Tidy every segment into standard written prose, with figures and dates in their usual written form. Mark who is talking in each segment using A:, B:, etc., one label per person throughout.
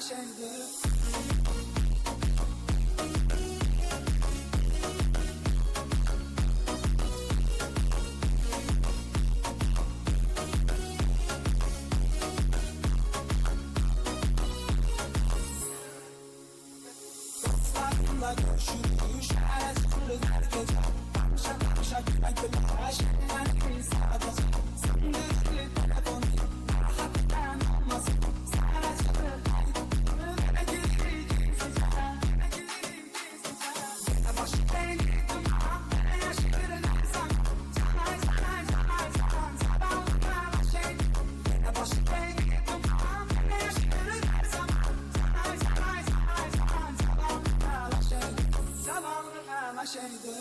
A: Görüşürüz her gece. Akşam gülen güler şenlenir sadece. Sandırlı telefonu rahattan olmaz. Sana çağırır gizlice. Yine başı beni tamam. Ne yaşırırsan canay sabahlar şey. Yine başı beni tamam. Ne yaşırırsan canay sabahlar şey. Zavallı şeydi.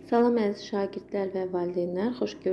B: Salam əziz şagirdlər və valideynlər, xoş gördük.